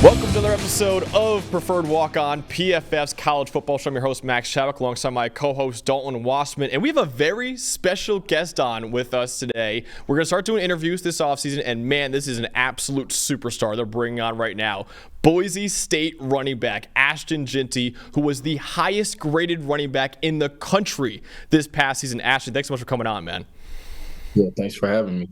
Welcome to another episode of Preferred Walk-On, PFF's College Football Show. I'm your host, Max Chadwick, alongside my co-host, Dalton Wasserman. And we have a very special guest on with us today. We're going to start doing interviews this offseason, and man, this is an absolute superstar they're bringing on right now. Boise State running back Ashton Jeanty, who was the highest graded running back in the country this past season. Ashton, thanks so much for coming on, man. Yeah, thanks for having me.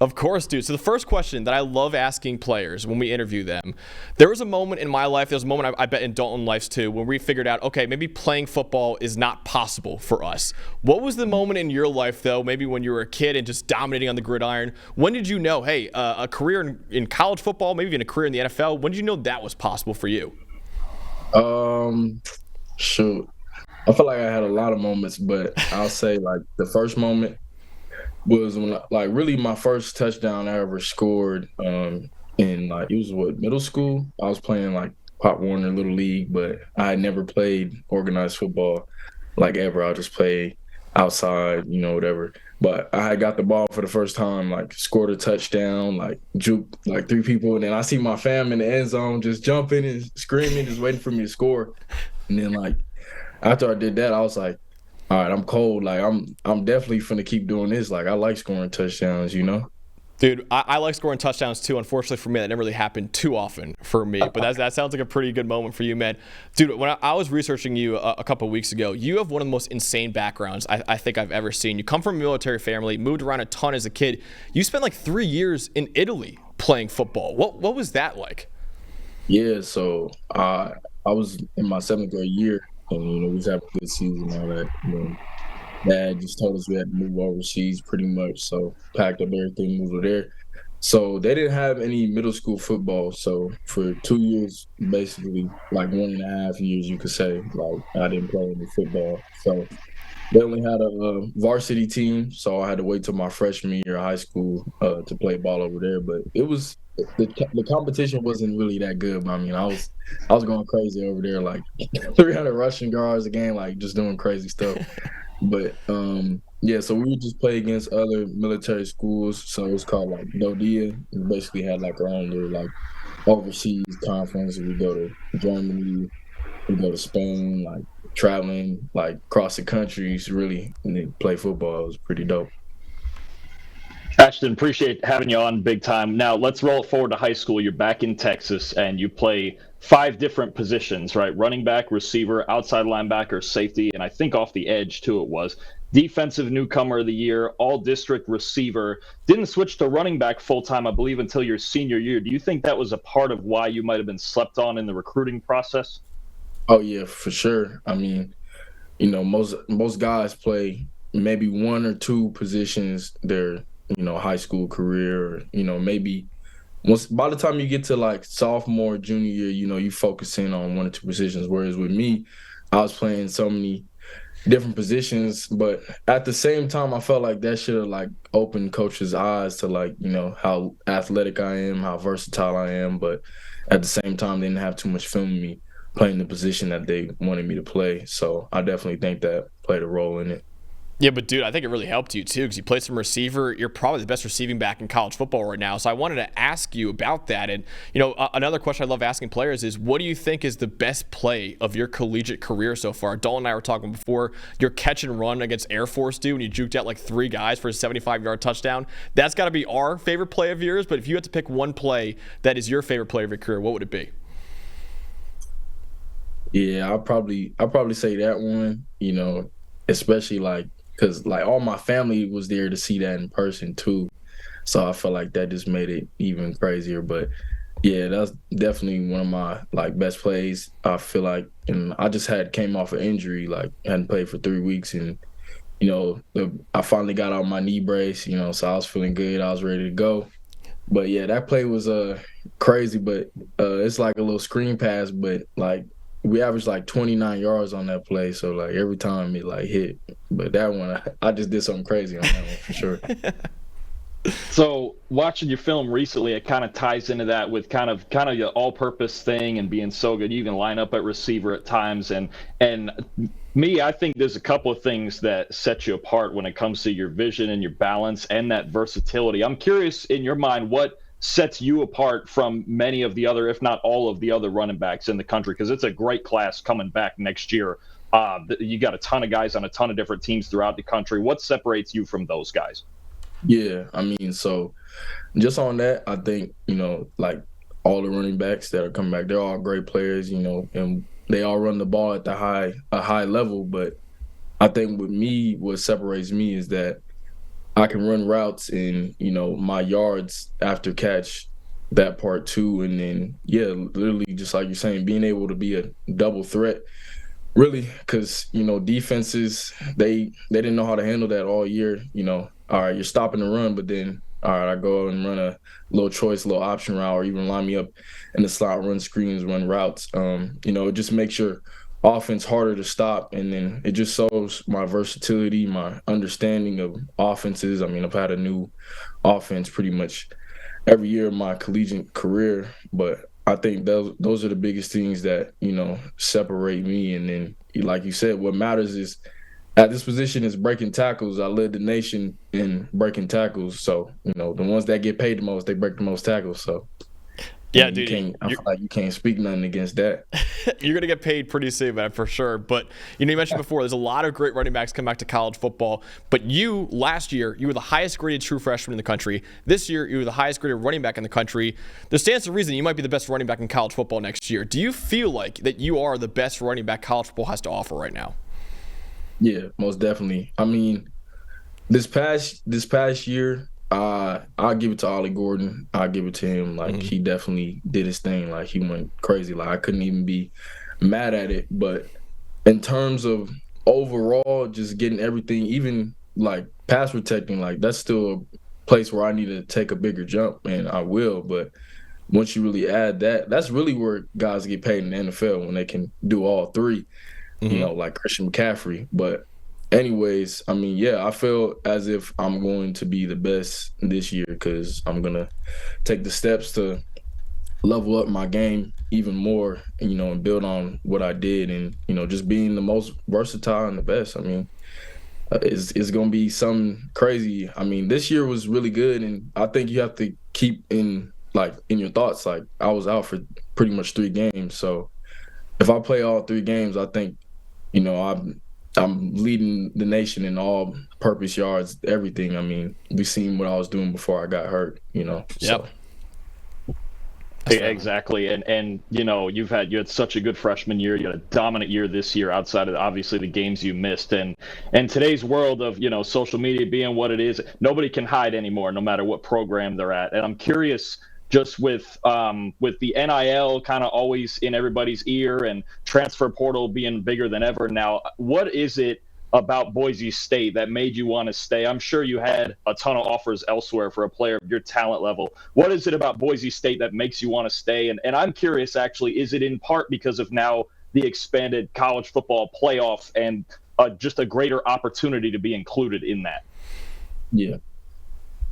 Of course, dude. So the first question that I love asking players when we interview them, there was a moment in my life, there was a moment I bet in Dalton's life too, when we figured out, okay, maybe playing football is not possible for us. What was the moment in your life, though, maybe when you were a kid and just dominating on the gridiron? When did you know, hey, a career in college football, maybe even a career in the NFL, when did you know that was possible for you? Shoot. I feel like I had a lot of moments, but I'll say like the first moment was when really my first touchdown I ever scored in it was middle school. I was playing like Pop Warner Little League, but I had never played organized football like ever. I just play outside, whatever. But I had got the ball for the first time, like scored a touchdown, like juked like three people, and then I see my fam in the end zone just jumping and screaming, just waiting for me to score. And then like after I did that, I was like, all right, I'm cold. Like, I'm definitely finna keep doing this. Like, I like scoring touchdowns, Dude, I like scoring touchdowns too. Unfortunately for me, that never really happened too often for me. But that sounds like a pretty good moment for you, man. Dude, when I was researching you a couple of weeks ago, you have one of the most insane backgrounds I think I've ever seen. You come from a military family, moved around a ton as a kid. You spent like 3 years in Italy playing football. What was that like? Yeah, so I was in my 7th grade year. And, we was having a good season and all that. Dad just told us we had to move overseas pretty much. So packed up everything, moved over there. So they didn't have any middle school football. So for 2 years, basically, like 1.5 years, you could say, like I didn't play any football. So they only had a varsity team. So I had to wait till my freshman year of high school to play ball over there. But it was the competition wasn't really that good. I mean, I was going crazy over there, like 300 rushing yards a game, like just doing crazy stuff. But yeah, so we would just play against other military schools. So it was called like Dodia. We basically had like our own little like overseas conference. We go to Germany, we go to Spain, like traveling like across the countries really, and then play football. It was pretty dope. Ashton, appreciate having you on big time. Now, let's roll it forward to high school. You're back in Texas, and you play 5 different positions, right? Running back, receiver, outside linebacker, safety, and I think off the edge, too, it was. Defensive newcomer of the year, all-district receiver. Didn't switch to running back full-time, I believe, until your senior year. Do you think that was a part of why you might have been slept on in the recruiting process? Oh, yeah, for sure. I mean, most guys play maybe 1 or 2 positions their high school career, or, maybe by the time you get to like sophomore, junior year, you focus in on 1 or 2 positions. Whereas with me, I was playing so many different positions, but at the same time, I felt like that should have like opened coaches' eyes to like, how athletic I am, how versatile I am. But at the same time, they didn't have too much film of me playing the position that they wanted me to play. So I definitely think that played a role in it. Yeah, but dude, I think it really helped you too because you played some receiver. You're probably the best receiving back in college football right now. So I wanted to ask you about that. And, another question I love asking players is, what do you think is the best play of your collegiate career so far? Dalton and I were talking before, your catch and run against Air Force, dude, when you juked out like 3 guys for a 75-yard touchdown. That's got to be our favorite play of yours. But if you had to pick one play that is your favorite play of your career, what would it be? Yeah, I'll probably say that one, especially like, because like all my family was there to see that in person too. So I felt like that just made it even crazier. But yeah, that's definitely one of my like best plays. I feel like, and I just came off an injury, like hadn't played for 3 weeks, and I finally got out my knee brace, so I was feeling good. I was ready to go. But yeah, that play was crazy, but it's like a little screen pass, but like we averaged like 29 yards on that play, so like every time it like hit. But that one, I just did something crazy on that one for sure. So watching your film recently, it kind of ties into that with kind of your all-purpose thing and being so good. You can line up at receiver at times, and me, I think there's a couple of things that set you apart when it comes to your vision and your balance and that versatility. I'm curious, in your mind, what sets you apart from many of the other, if not all of the other running backs in the country? Because it's a great class coming back next year. You got a ton of guys on a ton of different teams throughout the country. What separates you from those guys? Yeah, I mean, so just on that, I think, like all the running backs that are coming back, they're all great players, and they all run the ball at a high level. But I think with me, what separates me is that I can run routes and, my yards after catch, that part too. And then, yeah, literally just like you're saying, being able to be a double threat, really, because, defenses, they didn't know how to handle that all year. All right, you're stopping the run, but then, all right, I go and run a little choice, little option route, or even line me up in the slot, run screens, run routes. It just makes your offense harder to stop, and then it just shows my versatility, my understanding of offenses. I mean, I've had a new offense pretty much every year of my collegiate career, but I think those are the biggest things that, separate me. And then, like you said, what matters is at this position is breaking tackles. I led the nation in breaking tackles. So, the ones that get paid the most, they break the most tackles. So, yeah, dude, I feel like you can't speak nothing against that. You're going to get paid pretty soon, man, for sure. But, you mentioned before, there's a lot of great running backs come back to college football. But last year, you were the highest graded true freshman in the country. This year, you were the highest graded running back in the country. There stands to reason you might be the best running back in college football next year. Do you feel like that you are the best running back college football has to offer right now? Yeah, most definitely. I mean, this past year, I'll give it to Ollie Gordon. I'll give it to him. Like, he definitely did his thing. Like, he went crazy. Like, I couldn't even be mad at it. But in terms of overall just getting everything, even, like, pass protecting, like, that's still a place where I need to take a bigger jump, and I will. But once you really add that, that's really where guys get paid in the NFL, when they can do all three. Like Christian McCaffrey. But anyways, I mean, yeah, I feel as if I'm going to be the best this year, because I'm going to take the steps to level up my game even more, and build on what I did, and, just being the most versatile and the best. I mean, it's going to be something crazy. I mean, this year was really good, and I think you have to keep in your thoughts, like, I was out for pretty much 3 games. So if I play all 3 games, I think, I'm leading the nation in all purpose yards, everything. I mean, we've seen what I was doing before I got hurt, Yep. So. Exactly. And you had such a good freshman year. You had a dominant year this year, outside of obviously the games you missed. And today's world of, social media being what it is, nobody can hide anymore, no matter what program they're at. And I'm curious, just with the NIL kind of always in everybody's ear and transfer portal being bigger than ever now, what is it about Boise State that made you want to stay? I'm sure you had a ton of offers elsewhere for a player of your talent level. What is it about Boise State that makes you want to stay? And I'm curious, actually, is it in part because of now the expanded college football playoff and just a greater opportunity to be included in that?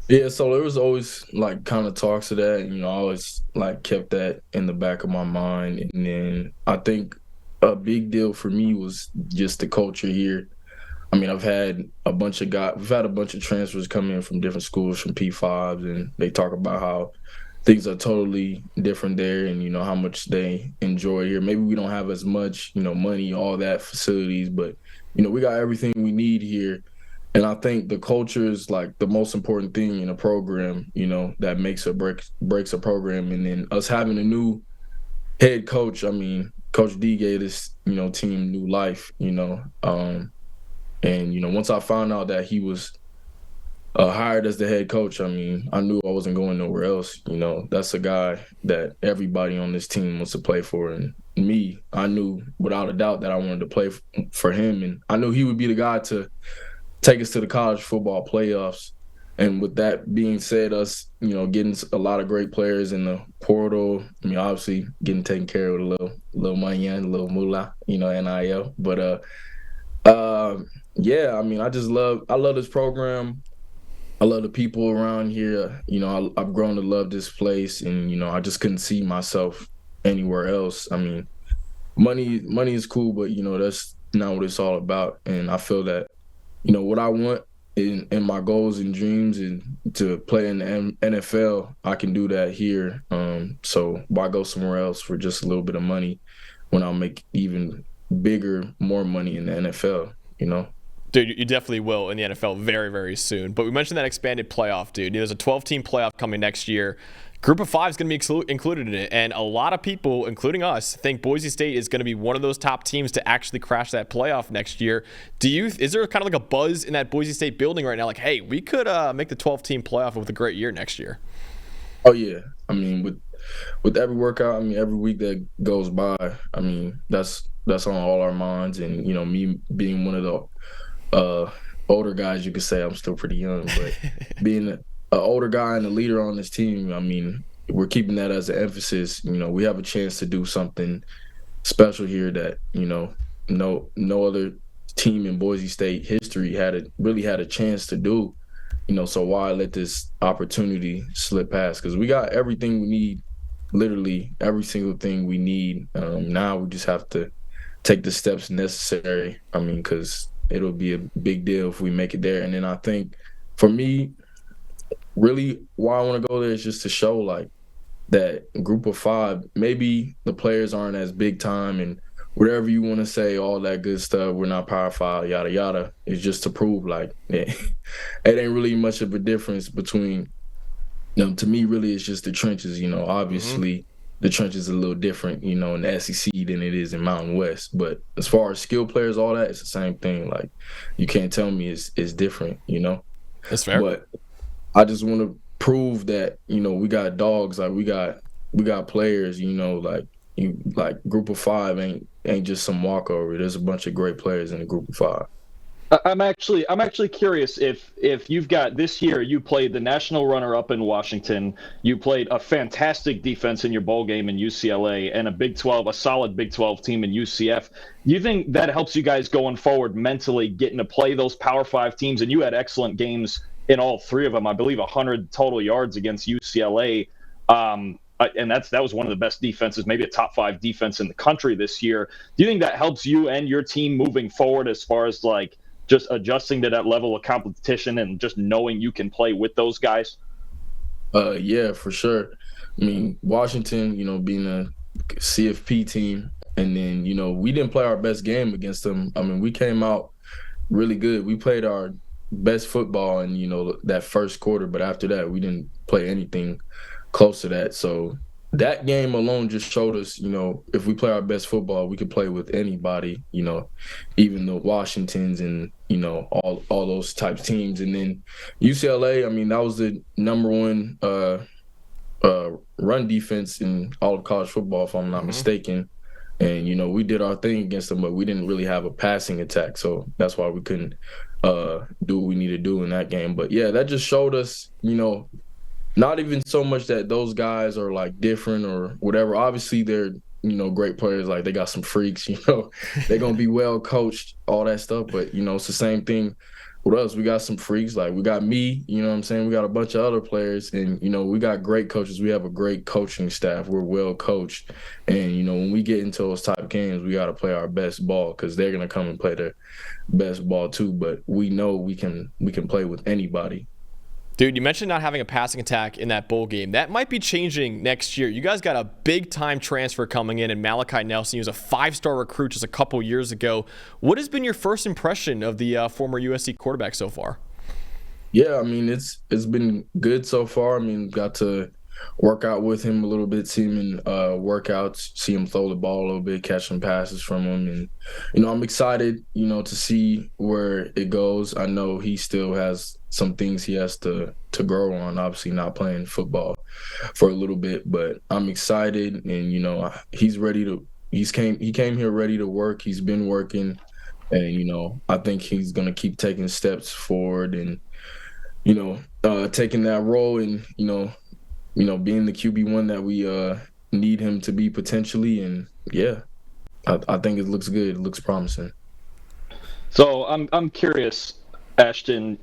Yeah, so there was always, like, kind of talks of that, and, I always, like, kept that in the back of my mind. And then I think a big deal for me was just the culture here. I mean, we've had a bunch of transfers come in from different schools, from P5s, and they talk about how things are totally different there, and, how much they enjoy here. Maybe we don't have as much, money, all that, facilities, but, we got everything we need here. And I think the culture is, like, the most important thing in a program, that makes or breaks a program. And then us having a new head coach, I mean, Coach D gave this, team new life, and, once I found out that he was hired as the head coach, I mean, I knew I wasn't going nowhere else. That's a guy that everybody on this team wants to play for. And me, I knew without a doubt that I wanted to play for him. And I knew he would be the guy to take us to the college football playoffs. And with that being said, us, getting a lot of great players in the portal, I mean, obviously getting taken care of with a little money and a little moolah, NIL. But, yeah, I mean, I love this program. I love the people around here. I've grown to love this place, and, I just couldn't see myself anywhere else. I mean, money is cool, but, that's not what it's all about. And I feel that, what I want in my goals and dreams and to play in the NFL, I can do that here. So why go somewhere else for just a little bit of money when I'll make even bigger, more money in the NFL, you know? Dude, you definitely will in the NFL very, very soon. But we mentioned that expanded playoff, dude. There's a 12-team playoff coming next year. Group of 5 is going to be included in it. And a lot of people, including us, think Boise State is going to be one of those top teams to actually crash that playoff next year. Is there kind of like a buzz in that Boise State building right now? Like, hey, we could make the 12-team playoff with a great year next year. Oh, yeah. I mean, with every workout, I mean, every week that goes by, I mean, that's on all our minds. And, you know, me being one of the older guys, you could say I'm still pretty young, but being an older guy and a leader on this team, I mean, we're keeping that as an emphasis. You know, we have a chance to do something special here that, you know, no other team in Boise State history really had a chance to do. You know, so why let this opportunity slip past? Because we got everything we need, literally every single thing we need. Now we just have to take the steps necessary. I mean, because it'll be a big deal if we make it there. And then I think for me, really why I want to go there is just to show like that group of 5, maybe the players aren't as big time and whatever you want to say, all that good stuff, we're not Power 5, yada, yada. It's just to prove like it ain't really much of a difference between, you know, to me, really it's just the trenches, you know, obviously the trenches are a little different, you know, in the SEC than it is in Mountain West. But as far as skill players, all that, it's the same thing. Like, you can't tell me it's different, you know? That's fair. But I just want to prove that, you know, we got dogs, like we got players, you know, like group of 5 ain't just some walkover. There's a bunch of great players in the group of 5. I'm actually curious if you've got this year you played the national runner-up in Washington, you played a fantastic defense in your bowl game in UCLA, and a solid Big 12 team in UCF. Do you think that helps you guys going forward mentally, getting to play those Power 5 teams? And you had excellent games in all 3 of them. I believe 100 total yards against UCLA. And that was one of the best defenses, maybe a top 5 defense in the country this year. Do you think that helps you and your team moving forward as far as like just adjusting to that level of competition and just knowing you can play with those guys? Yeah, for sure. I mean, Washington, you know, being a CFP team, and then, you know, we didn't play our best game against them. I mean, we came out really good. We played our best football in, you know, that first quarter, but after that, we didn't play anything close to that. So that game alone just showed us, you know, if we play our best football, we could play with anybody, you know, even the Washingtons and, you know, all those types of teams. And then UCLA, I mean, that was the number 1 run defense in all of college football, if I'm not mistaken. And, you know, we did our thing against them, but we didn't really have a passing attack. So that's why we couldn't do what we need to do in that game. But, yeah, that just showed us, you know, not even so much that those guys are like different or whatever. Obviously, they're, you know, great players. Like, they got some freaks, you know, they're going to be well coached, all that stuff. But, you know, it's the same thing with us. We got some freaks. Like, we got me, you know what I'm saying? We got a bunch of other players. And, you know, we got great coaches. We have a great coaching staff. We're well coached. And, you know, when we get into those type of games, we got to play our best ball because they're going to come and play their best ball too. But we know we can play with anybody. Dude, you mentioned not having a passing attack in that bowl game. That might be changing next year. You guys got a big-time transfer coming in Malachi Nelson. He was a 5-star recruit just a couple years ago. What has been your first impression of the former USC quarterback so far? Yeah, I mean, it's been good so far. I mean, got to work out with him a little bit, see him in workouts, see him throw the ball a little bit, catch some passes from him. And, you know, I'm excited, you know, to see where it goes. I know he still has some things he has to grow on, obviously not playing football for a little bit, but I'm excited. And, you know, he's ready to – he came here ready to work. He's been working. And, you know, I think he's going to keep taking steps forward and, you know, taking that role and, you know, being the QB1 that we need him to be potentially. And, yeah, I think it looks good. It looks promising. So I'm curious, Ashton,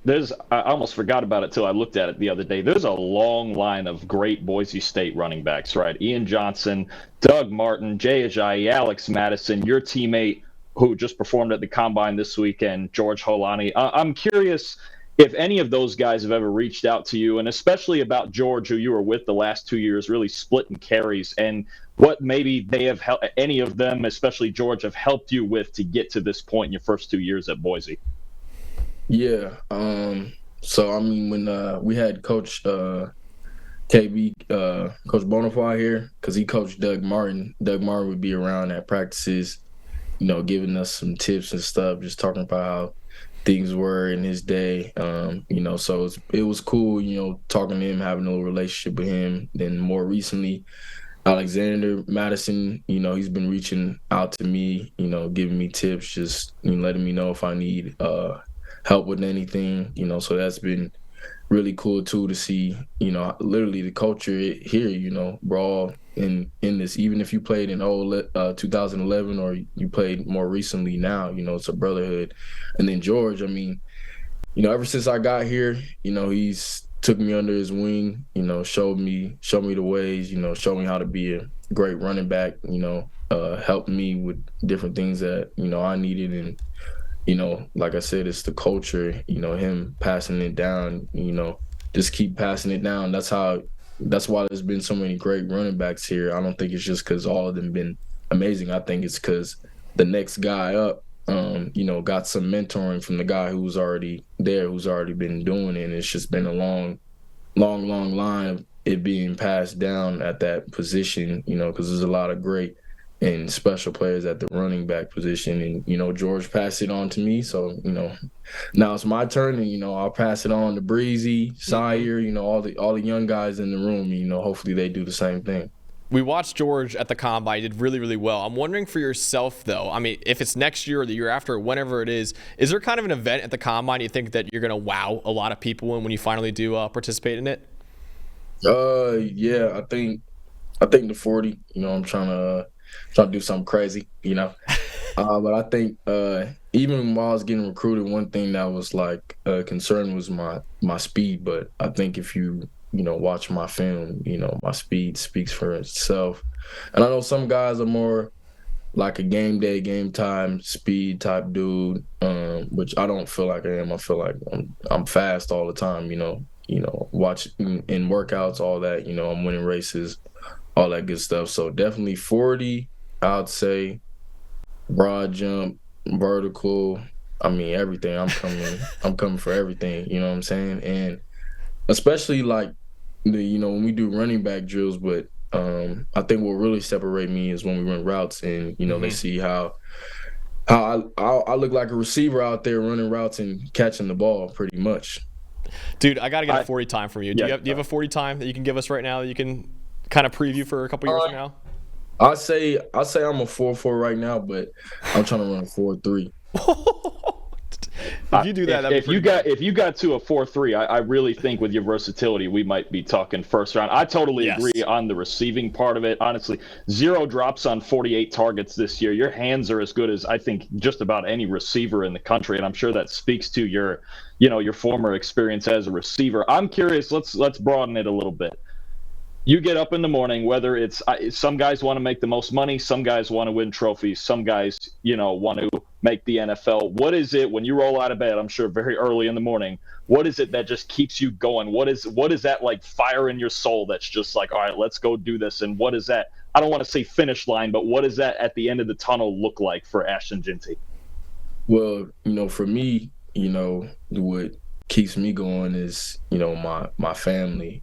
I almost forgot about it till I looked at it the other day. There's a long line of great Boise State running backs, right? Ian Johnson, Doug Martin, Jay Ajayi, Alex Madison, your teammate who just performed at the Combine this weekend, George Holani. I'm curious if any of those guys have ever reached out to you, and especially about George, who you were with the last 2 years, really splitting carries, and what maybe they have any of them, especially George, have helped you with to get to this point in your first 2 years at Boise. Yeah. So I mean, when we had Coach KB, Coach Bonafide here, because he coached Doug Martin. Doug Martin would be around at practices, giving us some tips and stuff, just talking about how things were in his day. So it was cool, talking to him, having a little relationship with him. Then more recently, Alexander Madison, he's been reaching out to me, giving me tips, just letting me know if I need help with anything, so that's been really cool too to see, literally the culture here, we're all in this. Even if you played in 2011 or you played more recently now, it's a brotherhood. And then George, I mean, ever since I got here, he's took me under his wing, showed me the ways, showed me how to be a great running back, helped me with different things that, I needed. And, like I said, it's the culture, him passing it down, just keep passing it down. That's why there's been so many great running backs here. I don't think it's just because all of them been amazing. I think it's because the next guy up, got some mentoring from the guy who's already there, who's already been doing it. And it's just been a long line of it being passed down at that position, because there's a lot of great and special players at the running back position. And, George passed it on to me. So, now it's my turn, and, I'll pass it on to Breezy, Sire, all the young guys in the room, hopefully they do the same thing. We watched George at the Combine. He did really, really well. I'm wondering for yourself, though, I mean, if it's next year or the year after, or whenever it is there kind of an event at the Combine you think that you're going to wow a lot of people in when you finally do participate in it? Yeah, I think the 40, I'm trying to do something crazy, but I think even while I was getting recruited, one thing that was like a concern was my speed. But I think if you watch my film, my speed speaks for itself. And I know some guys are more like a game day, game time, speed type dude, which I don't feel like I am. I feel like I'm fast all the time, watch in workouts, all that, I'm winning races, all that good stuff. So definitely 40, I'd say, broad jump, vertical, I mean, everything. I'm coming for everything, you know what I'm saying? And especially like when we do running back drills, but I think what really separate me is when we run routes and, they see how I look like a receiver out there running routes and catching the ball pretty much. Dude, I got to get a 40 time from you. Do you have a 40 time that you can give us right now that you can kind of preview for a couple years from now? I say I'm a 4.4 right now, but I'm trying to run a 4.3. If you do that, if you got to a 4.3, I really think with your versatility, we might be talking first round. I totally agree on the receiving part of it. Honestly, 0 drops on 48 targets this year. Your hands are as good as I think just about any receiver in the country, and I'm sure that speaks to your former experience as a receiver. I'm curious. Let's broaden it a little bit. You get up in the morning, whether it's some guys want to make the most money, some guys want to win trophies, some guys, want to make the NFL. What is it when you roll out of bed, I'm sure very early in the morning, what is it that just keeps you going? What is that like fire in your soul that's just like, all right, let's go do this? And what is that? I don't want to say finish line, but what does that at the end of the tunnel look like for Ashton Jeanty? Well, for me, what keeps me going is, my family,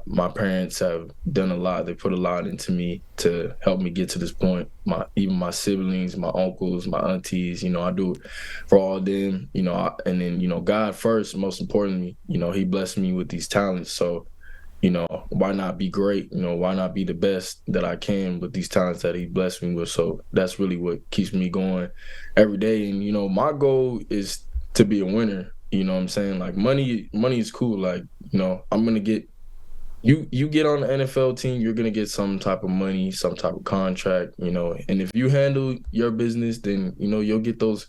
my parents have done a lot. They put a lot into me to help me get to this point. Even my siblings, my uncles, my aunties, I do it for all of them, and then, God first, most importantly, he blessed me with these talents. So, why not be great? Why not be the best that I can with these talents that he blessed me with? So that's really what keeps me going every day. And, my goal is to be a winner. You know what I'm saying? Like money is cool. Like, I'm going to get you get on the NFL team, you're going to get some type of money, some type of contract, and if you handle your business, then, you'll get those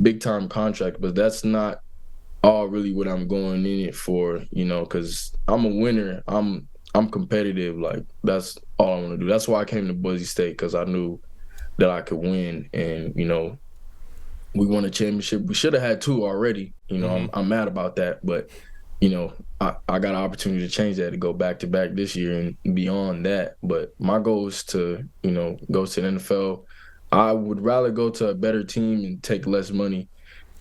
big time contracts. But that's not all really what I'm going in it for, because I'm a winner. I'm competitive. Like, that's all I want to do. That's why I came to Boise State, because I knew that I could win. And, we won a championship. We should have had 2 already. You know, I'm mad about that, but you know, I got an opportunity to change that, to go back to back this year and beyond that. But my goal is to, you know, go to the NFL. I would rather go to a better team and take less money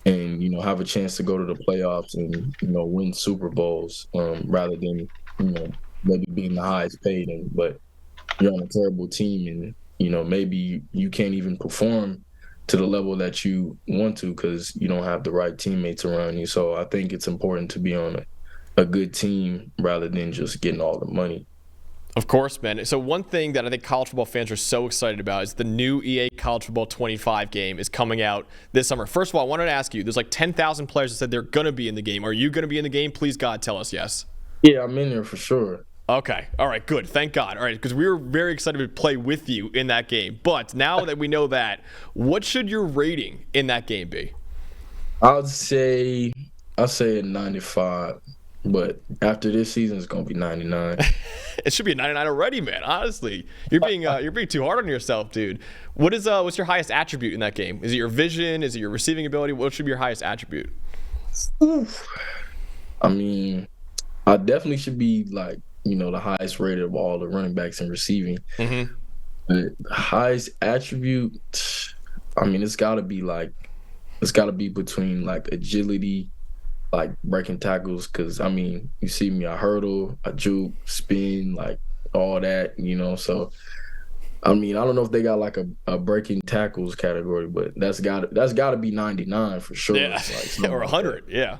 and, you know, have a chance to go to the playoffs and, you know, win Super Bowls rather than, you know, maybe being the highest paid. But you're on a terrible team and, you know, maybe you can't even perform to the level that you want to because you don't have the right teammates around you. So I think it's important to be on a good team rather than just getting all the money. Of course, man. So one thing that I think college football fans are so excited about is the new EA College Football 25 game is coming out this summer. First of all, I wanted to ask you, there's like 10,000 players that said they're going to be in the game. Are you going to be in the game? Please, God, tell us yes. Yeah, I'm in there for sure. Okay. All right, good. Thank God. All right, because we were very excited to play with you in that game. But now that we know that, what should your rating in that game be? I'll say a 95. But after this season, it's gonna be 99. It should be a 99 already, man. Honestly, you're being too hard on yourself, dude. What's your highest attribute in that game? Is it your vision? Is it your receiving ability? What should be your highest attribute? Oof. I mean, I definitely should be like, you know, the highest rated of all the running backs in receiving. But the highest attribute, I mean, it's got to be between like agility, like breaking tackles, because I mean, you see me, I hurdle, I juke, spin, like all that, you know. So I mean, I don't know if they got like a breaking tackles category, but that's got to be 99 for sure. Yeah, like or 100. Yeah.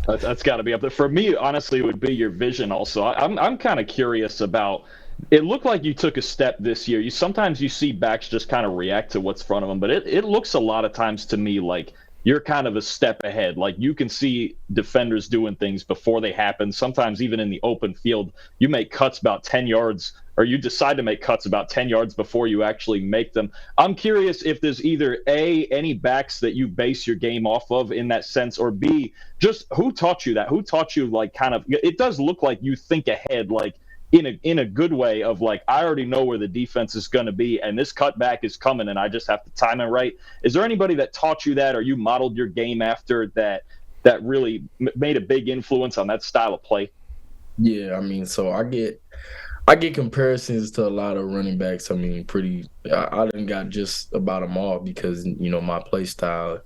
That's got to be up there. For me, honestly, it would be your vision also. I'm kind of curious about – it looked like you took a step this year. Sometimes you see backs just kind of react to what's in front of them, but it looks a lot of times to me like you're kind of a step ahead. Like you can see defenders doing things before they happen. Sometimes even in the open field, you make cuts about 10 yards or you decide to make cuts about 10 yards before you actually make them. I'm curious if there's either A, any backs that you base your game off of in that sense, or B, just who taught you that? Who taught you like kind of – it does look like you think ahead like in a good way of like I already know where the defense is going to be and this cutback is coming and I just have to time it right. Is there anybody that taught you that or you modeled your game after that really made a big influence on that style of play? Yeah, I mean, so I get comparisons to a lot of running backs. I mean, I done got just about them all because, you know, my play style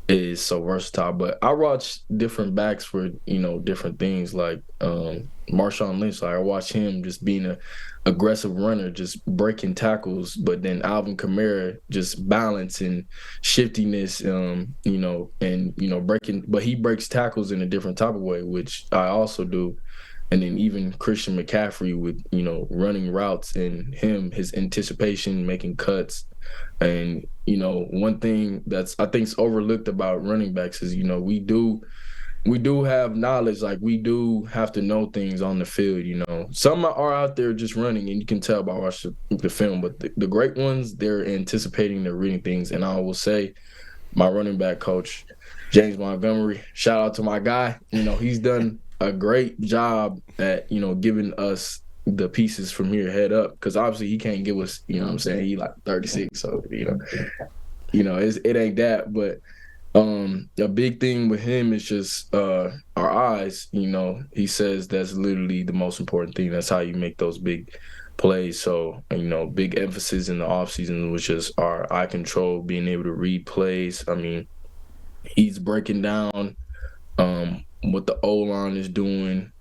is so versatile. But I watch different backs for, you know, different things like Marshawn Lynch. Like I watch him just being an aggressive runner, just breaking tackles. But then Alvin Kamara just balance and shiftiness, you know, and, you know, breaking. But he breaks tackles in a different type of way, which I also do. And then even Christian McCaffrey with, you know, running routes and his anticipation, making cuts. And, you know, one thing that's I think is overlooked about running backs is, you know, we do have knowledge. Like we do have to know things on the field, you know. Some are out there just running and you can tell by watching the film. But the great ones, they're anticipating, they're reading things. And I will say my running back coach, James Montgomery, shout out to my guy. You know, he's done a great job at, you know, giving us the pieces from here head up because obviously he can't give us, you know what I'm saying, he like 36, so you know it ain't that. But a big thing with him is just our eyes. You know, he says that's literally the most important thing. That's how you make those big plays. So, you know, big emphasis in the offseason was just our eye control, being able to read plays. I mean, he's breaking down what the O-line is doing.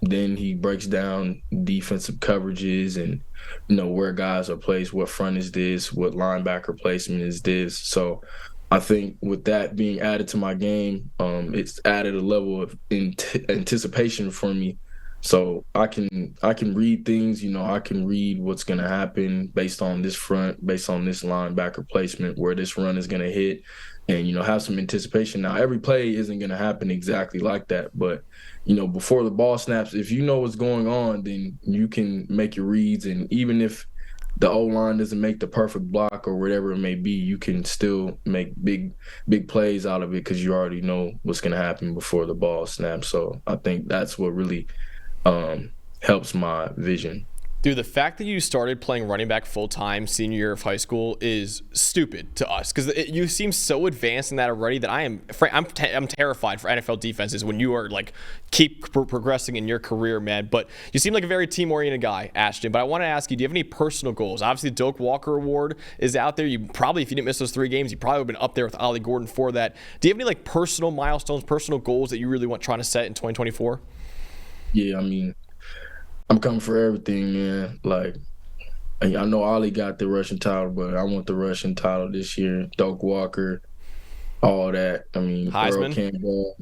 Then he breaks down defensive coverages and, you know, where guys are placed, what front is this, what linebacker placement is this. So I think with that being added to my game, it's added a level of anticipation for me. So I can read things, you know, I can read what's going to happen based on this front, based on this linebacker placement, where this run is going to hit. And, you know, have some anticipation. Now, every play isn't going to happen exactly like that. But, you know, before the ball snaps, if you know what's going on, then you can make your reads. And even if the O-line doesn't make the perfect block or whatever it may be, you can still make big plays out of it because you already know what's going to happen before the ball snaps. So I think that's what really helps my vision. Dude, the fact that you started playing running back full-time senior year of high school is stupid to us because you seem so advanced in that already that I'm terrified for NFL defenses when you are like keep progressing in your career, man. But you seem like a very team-oriented guy, Ashton. But I want to ask you, do you have any personal goals? Obviously, the Doak Walker Award is out there. You probably, if you didn't miss those 3 games, you probably would have been up there with Ollie Gordon for that. Do you have any like personal milestones, personal goals that you really want trying to set in 2024? Yeah, I mean, I'm coming for everything, man. Like, I know Ollie got the rushing title, but I want the rushing title this year. Doak Walker, all that. I mean, Heisman. Earl Campbell.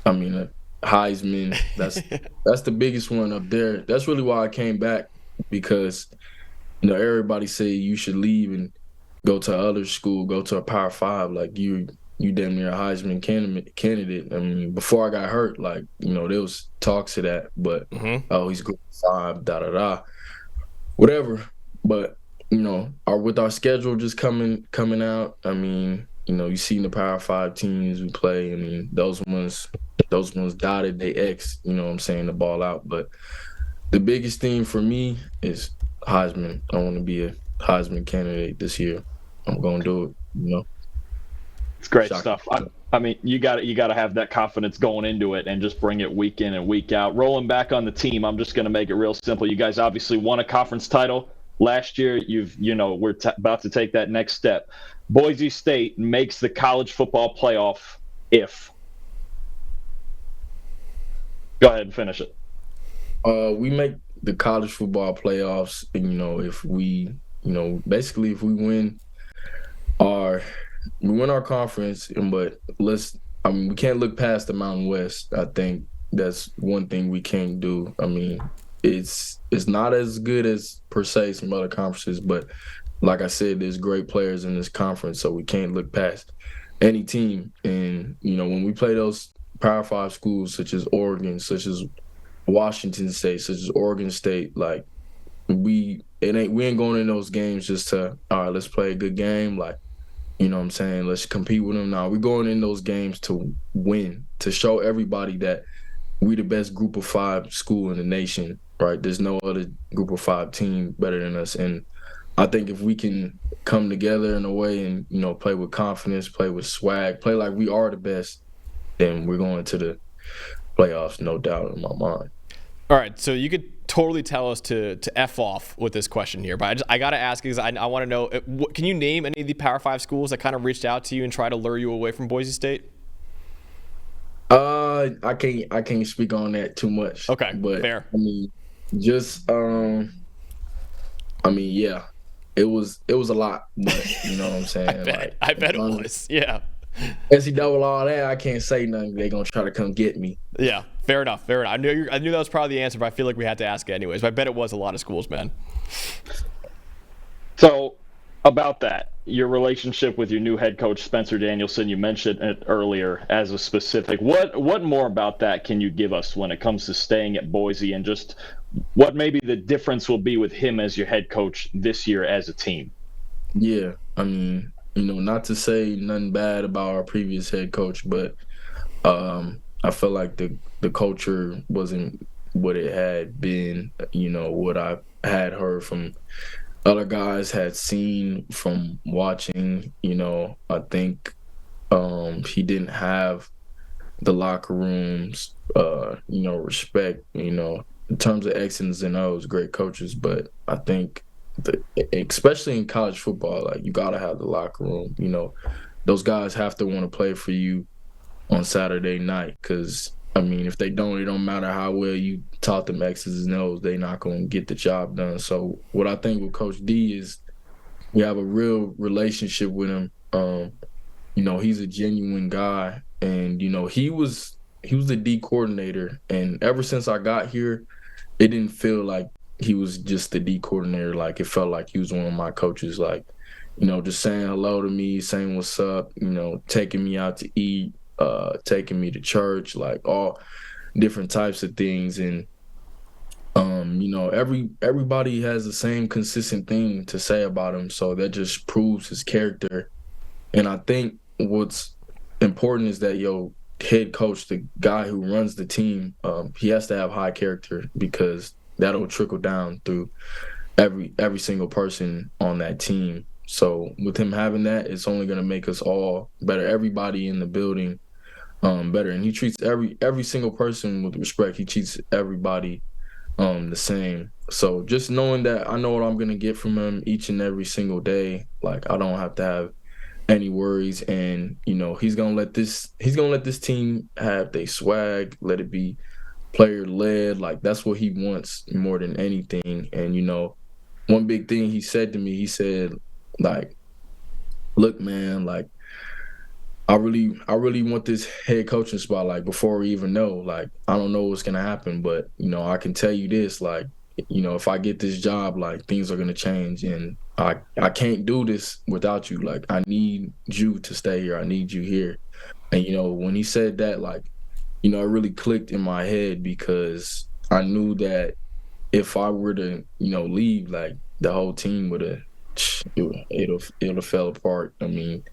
I mean, Heisman. That's the biggest one up there. That's really why I came back because, everybody say you should leave and go to other school, go to a Power 5. Like, you damn near a Heisman candidate. I mean, before I got hurt, like, there was talks of that, but he's good 5, whatever. But with our schedule just coming out, I mean, you seen the Power 5 teams we play. I mean, those ones dotted, they X. You know what I'm saying, the ball out. But the biggest thing for me is Heisman. I want to be a Heisman candidate this year. I'm gonna do it. It's great stuff. I mean, you got to have that confidence going into it and just bring it week in and week out. Rolling back on the team, I'm just going to make it real simple. You guys obviously won a conference title last year. We're about to take that next step. Boise State makes the college football playoff if. Go ahead and finish it. We make the college football playoffs, and if we, basically if we win our conference, but we can't look past the Mountain West. I think that's one thing we can't do. I mean, it's not as good as per se some other conferences, but like I said, there's great players in this conference, so we can't look past any team. And when we play those Power 5 schools such as Oregon, such as Washington State, such as Oregon State, like we ain't going in those games just to, all right, let's play a good game, like, you know what I'm saying, let's compete with them. Now we're going in those games to win, to show everybody that we the best group of 5 school in the nation, right? There's no other group of 5 team better than us. And I think if we can come together in a way and, play with confidence, play with swag, play like we are the best, then we're going to the playoffs, no doubt in my mind. All right, so you could totally tell us to F off with this question here, but I got to ask because I want to know, can you name any of the Power 5 schools that kind of reached out to you and tried to lure you away from Boise State? I can't speak on that too much. Okay, but fair. I mean, just yeah, it was a lot, but you know what I'm saying. I bet it was. Yeah. NCAA, all that, I can't say nothing. They're gonna try to come get me. Yeah, fair enough. I knew that was probably the answer, but I feel like we had to ask it anyways. But I bet it was a lot of schools, man. So, about that, your relationship with your new head coach Spencer Danielson, you mentioned it earlier as a specific. What more about that can you give us when it comes to staying at Boise, and just what maybe the difference will be with him as your head coach this year as a team? Yeah, I mean, not to say nothing bad about our previous head coach, but I feel like the culture wasn't what it had been, what I had heard from other guys, had seen from watching. I think he didn't have the locker rooms, respect, in terms of X's and O's, great coaches. But I think especially in college football, like, you gotta have the locker room. Those guys have to want to play for you on Saturday night, because I mean, if they don't, it don't matter how well you taught them X's and O's, they're not going to get the job done. So what I think with Coach D is we have a real relationship with him. He's a genuine guy, and he was the D coordinator, and ever since I got here, it didn't feel like he was just the D coordinator. Like, it felt like he was one of my coaches, like, just saying hello to me, saying what's up, taking me out to eat, taking me to church, like all different types of things. And everybody has the same consistent thing to say about him, so that just proves his character. And I think what's important is that your head coach, the guy who runs the team, he has to have high character, because that'll trickle down through every single person on that team. So with him having that, it's only going to make us all better. Everybody in the building better, and he treats every single person with respect. He treats everybody the same. So just knowing that I know what I'm going to get from him each and every single day, like I don't have to have any worries. And he's gonna let this team have their swag, let it be player led. Like that's what he wants more than anything. And one big thing he said to me, he said, like, look, man, like I really want this head coaching spot. Like before we even know, like I don't know what's gonna happen, but I can tell you this, like if I get this job, like things are gonna change, and I can't do this without you. Like I need you to stay here. I need you here. And when he said that, like it really clicked in my head, because I knew that if I were to leave, like the whole team would have it'll fell apart. I mean,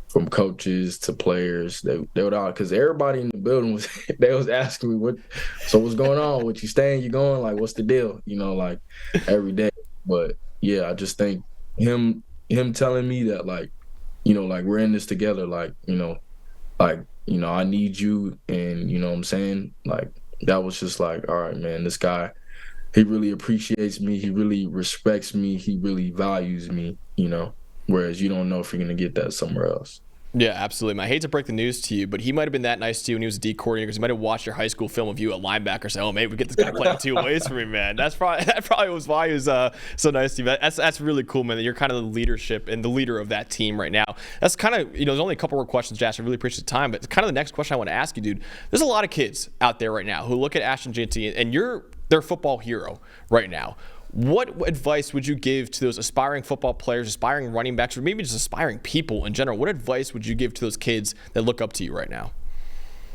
from coaches to players, they would all, because everybody in the building was they was asking me what's going on, what you staying, you going, like what's the deal, like every day. But yeah, I just think him telling me that, like like we're in this together, like I need you, and what I'm saying, like that was just like, all right, man, this guy, he really appreciates me, he really respects me, he really values me, whereas you don't know if you're going to get that somewhere else. Yeah, absolutely. I hate to break the news to you, but he might have been that nice to you when he was a D coordinator, because he might have watched your high school film of you at linebacker, say, "Oh, maybe we get this guy playing two ways for me, man." That probably was why he was so nice to you. That's really cool, man. That you're kind of the leadership and the leader of that team right now. That's kind of there's only a couple more questions, Josh. I really appreciate the time, but it's kind of the next question I want to ask you, dude. There's a lot of kids out there right now who look at Ashton Jeanty, and you're their football hero right now. What advice would you give to those aspiring football players, aspiring running backs, or maybe just aspiring people in general? What advice would you give to those kids that look up to you right now?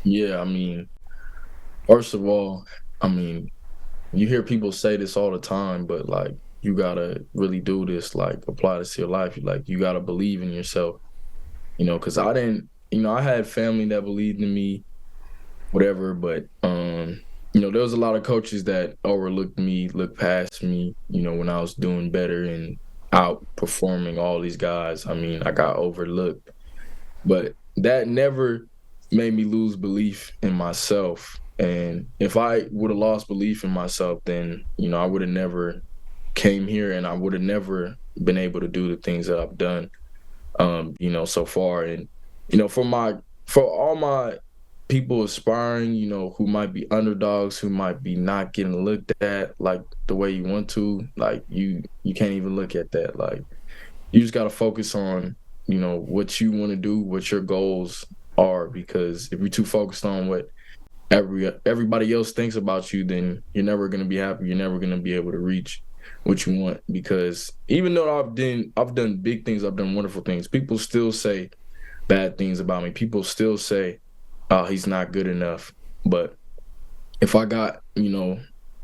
Yeah, I mean, first of all, I mean, you hear people say this all the time, but like you gotta really do this, like apply this to your life. Like you gotta believe in yourself, because I didn't, I had family that believed in me, whatever, but there was a lot of coaches that overlooked me, looked past me, when I was doing better and outperforming all these guys. I mean, I got overlooked. But that never made me lose belief in myself. And if I would have lost belief in myself, then, I would have never came here, and I would have never been able to do the things that I've done, so far. And, for all my people aspiring, who might be underdogs, who might be not getting looked at like the way you want to, like you can't even look at that. Like you just got to focus on, what you want to do, what your goals are, because if you're too focused on what everybody else thinks about you, then you're never going to be happy. You're never going to be able to reach what you want, because even though I've done big things, I've done wonderful things, people still say bad things about me. People still say, "Oh, he's not good enough." But if I got,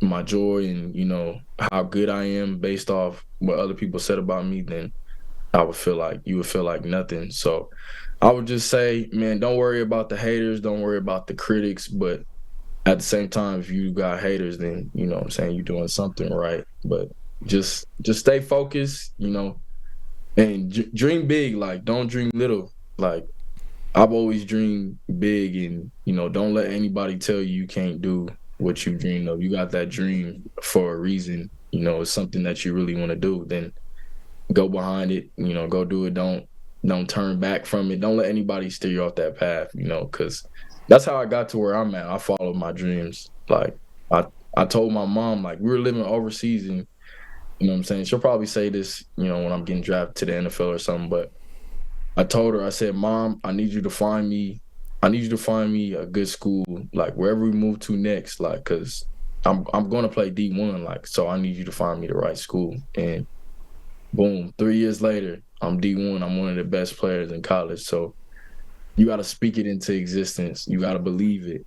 my joy and, how good I am based off what other people said about me, then you would feel like nothing. So I would just say, man, don't worry about the haters. Don't worry about the critics. But at the same time, if you got haters, then, what I'm saying, you're doing something right. But just stay focused, and dream big. Like, don't dream little. Like, I've always dreamed big, and, don't let anybody tell you can't do what you dreamed of. You got that dream for a reason. It's something that you really want to do. Then go behind it, go do it. Don't turn back from it. Don't let anybody steer you off that path, because that's how I got to where I'm at. I followed my dreams. Like, I told my mom, like, we were living overseas, and, what I'm saying, she'll probably say this, when I'm getting drafted to the NFL or something, but I told her, I said, "Mom, I need you to find me a good school, like wherever we move to next, like, cause I'm going to play D1, like, so I need you to find me the right school." And boom, 3 years later, I'm D1. I'm one of the best players in college. So you got to speak it into existence. You got to believe it.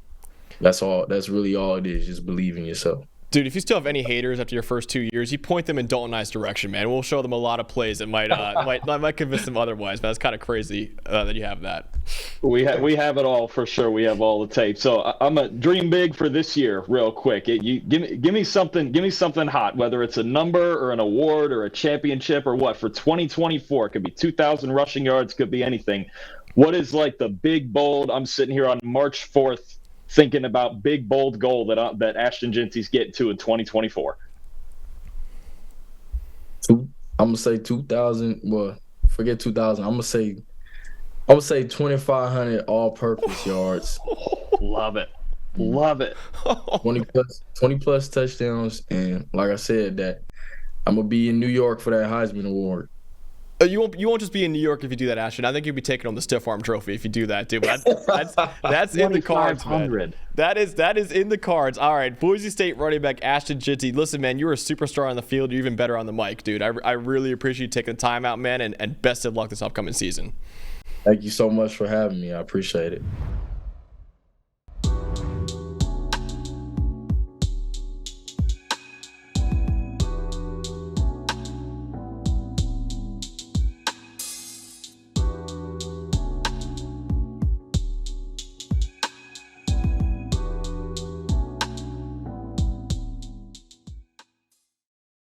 That's all. That's really all it is. Just believe in yourself. Dude, if you still have any haters after your first 2 years, you point them in Dalton and I's direction, man. We'll show them a lot of plays that might convince them otherwise. But that's kind of crazy that you have that. We have it all for sure. We have all the tape. So I'm a dream big for this year, real quick. Give me something hot, whether it's a number or an award or a championship or what for 2024. It could be 2,000 rushing yards, could be anything. What is like the big bold? I'm sitting here on March 4th. Thinking about big bold goal that Ashton Jeanty's getting to in 2024. I'm gonna say 2,000. Well, forget 2,000. I'm gonna say 2,500 all-purpose yards. Love it. 20 plus touchdowns, and like I said, that I'm gonna be in New York for that Heisman Award. You won't just be in New York if you do that, Ashton. I think you'll be taking home the Stiff Arm Trophy if you do that, dude. That's in the cards, man. That is in the cards. All right, Boise State running back Ashton Jeanty. Listen, man, you're a superstar on the field. You're even better on the mic, dude. I really appreciate you taking the time out, man, and best of luck this upcoming season. Thank you so much for having me. I appreciate it.